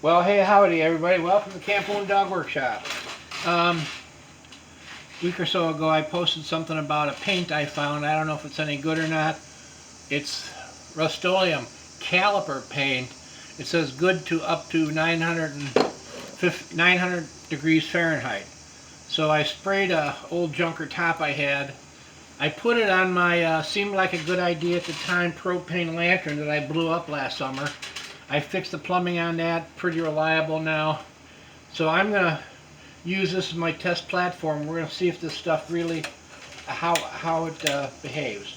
Well, hey, howdy, everybody. Welcome to Camp Own Dog Workshop. A week or so ago, I posted something about a paint I found. I don't know if it's any good or not. It's Rustoleum Caliper paint. It says good to up to 900 degrees Fahrenheit. So I sprayed a old junker top I had. I put it on my, seemed like a good idea at the time, propane lantern that I blew up last summer. I fixed the plumbing on that, pretty reliable now. So I'm going to use this as my test platform. We're going to see if this stuff really, how it behaves.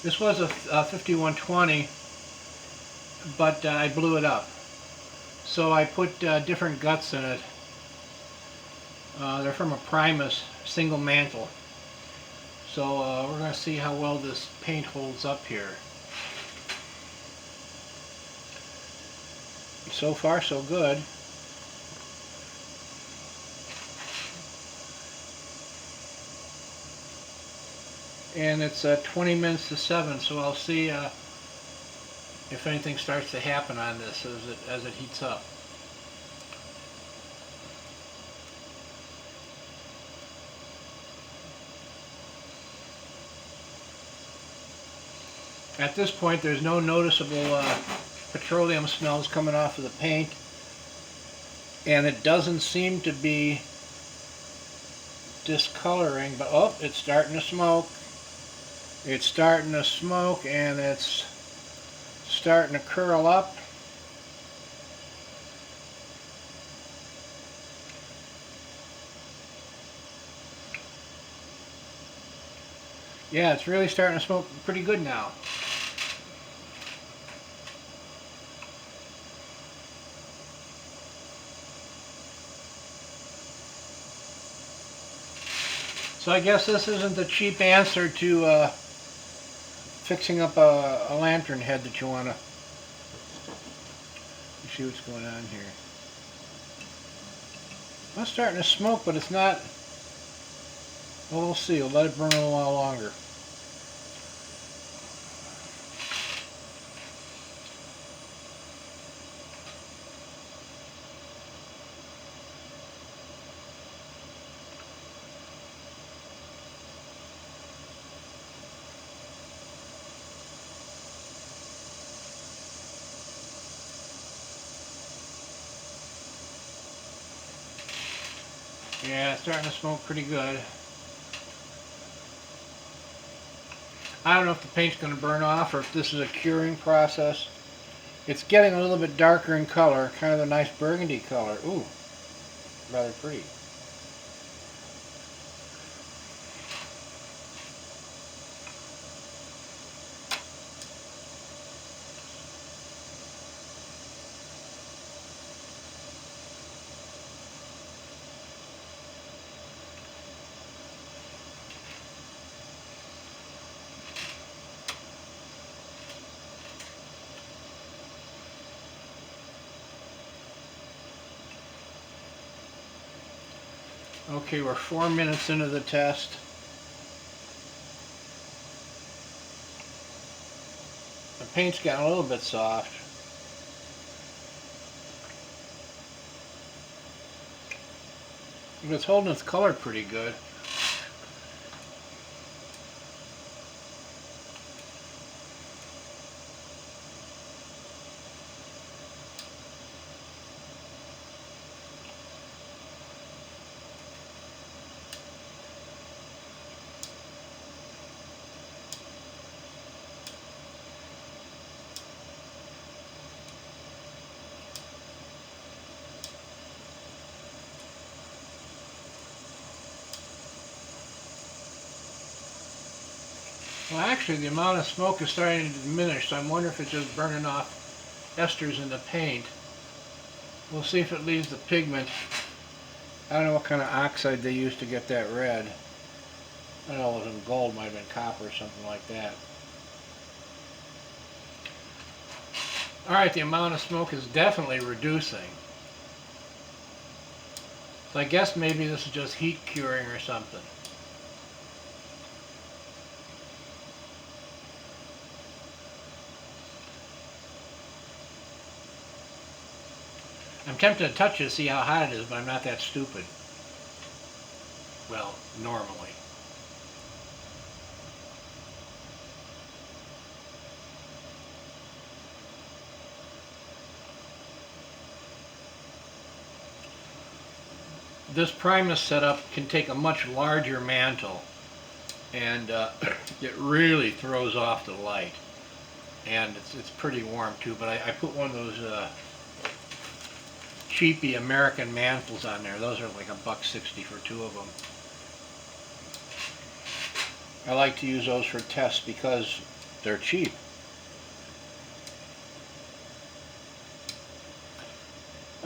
This was a 5120, but I blew it up. So I put different guts in it. They're from a Primus single mantle. So we're going to see how well this paint holds up here. So far so good. And it's 20 minutes to 7, so I'll see if anything starts to happen on this as it heats up. At this point, there's no noticeable petroleum smells coming off of the paint, and it doesn't seem to be discoloring, but oh, it's starting to smoke. It's starting to smoke, and it's starting to curl up. Yeah, it's really starting to smoke pretty good now. So I guess this isn't the cheap answer to fixing up a lantern head that you want to see what's going on here. Well, it's starting to smoke, but it's not. Well, we'll see. We'll let it burn a little while longer. Yeah, it's starting to smoke pretty good. I don't know if the paint's going to burn off or if this is a curing process. It's getting a little bit darker in color, kind of a nice burgundy color. Ooh, rather pretty. Okay, we're 4 minutes into the test. The paint's gotten a little bit soft. But it's holding its color pretty good. Well, actually, the amount of smoke is starting to diminish, so I'm wondering if it's just burning off esters in the paint. We'll see if it leaves the pigment. I don't know what kind of oxide they use to get that red. I don't know if it was in gold, might have been copper or something like that. Alright, the amount of smoke is definitely reducing. So I guess maybe this is just heat curing or something. I'm tempted to touch it to see how hot it is, but I'm not that stupid. Well, normally. This Primus setup can take a much larger mantle, and it really throws off the light. And it's pretty warm too, but I put one of those cheapy American mantles on there. Those are like $1.60 for 2 of them. I like to use those for tests because they're cheap.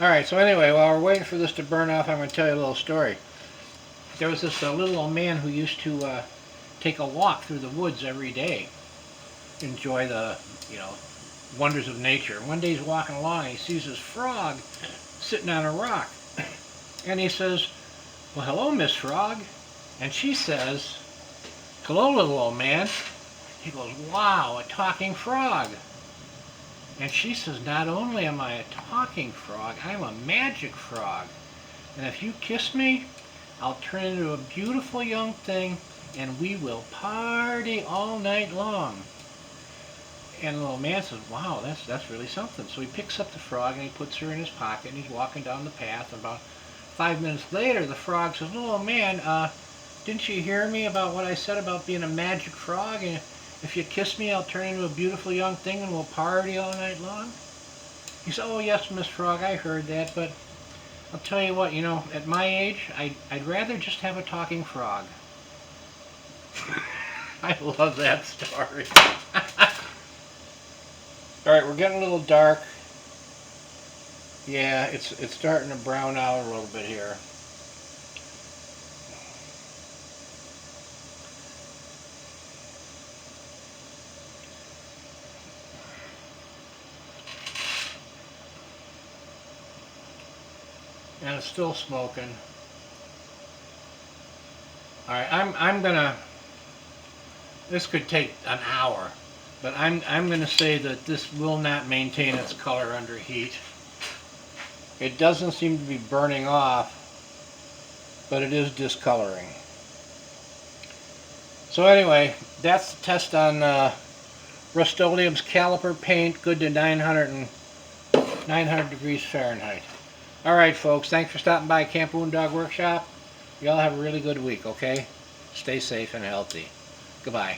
Alright, so anyway, while we're waiting for this to burn off, I'm going to tell you a little story. There was this little old man who used to take a walk through the woods every day. Enjoy the, wonders of nature. One day he's walking along and he sees this frog sitting on a rock. And he says, "Well, hello, Miss Frog." And she says, "Hello, little old man." He goes, "Wow, a talking frog." And she says, "Not only am I a talking frog, I'm a magic frog. And if you kiss me, I'll turn into a beautiful young thing and we will party all night long." And the little man says, "Wow, that's really something." So he picks up the frog and he puts her in his pocket and he's walking down the path. And about 5 minutes later, the frog says, "Little old man, didn't you hear me about what I said about being a magic frog? And if you kiss me, I'll turn into a beautiful young thing and we'll party all night long?" He said, "Oh, yes, Miss Frog, I heard that, but I'll tell you what, at my age, I'd rather just have a talking frog." I love that story. Alright, we're getting a little dark. Yeah, it's starting to brown out a little bit here. And it's still smoking. Alright, I'm gonna, this could take an hour, but I'm gonna say that this will not maintain its color under heat. It doesn't seem to be burning off, but it is discoloring. So anyway, that's the test on Rustoleum's Caliper paint, good to 900 degrees Fahrenheit. Alright folks, thanks for stopping by Camp Boondog Workshop. Y'all have a really good week, okay? Stay safe and healthy. Goodbye.